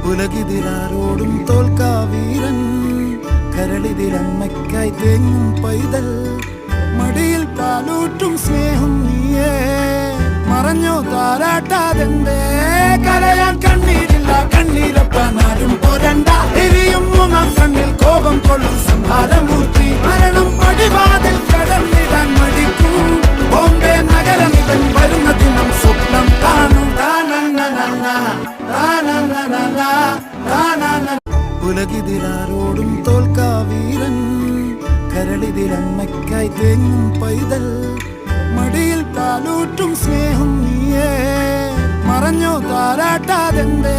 ഉലകിതിലാരോടും തോൽക്കാവീരൻ കരളിതിലമ്മയ്ക്കായി തേങ്ങും പൈതൽ മടിയിൽ പാലൂറ്റും സ്നേഹം നീയേ മറഞ്ഞോ താരാട്ടാതെന്തേ കരയാൻ കണ്ണീരില്ല കണ്ണീരപ്പാനാരും പോരണ്ട എരിയും മൂന്നാം കണ്ണിൽ കോപം കൊള്ളും സംഹാരമൂർത്തി മരണം പടിവാതിൽ കടന്നിടാൻ മടിക്കും ബോംബെ നഗരമിതൻ വരുന്ന ദിനം സ്വപ്നം കാണും ഉലകിതിലാരോടും തോൽക്കാവീരൻ കരളിതിലമ്മയ്ക്കായി തേങ്ങും പൈതൽ മടിയിൽ പാലൂറ്റും സ്നേഹം നീയേ മറഞ്ഞോ താരാട്ടാതെന്തേ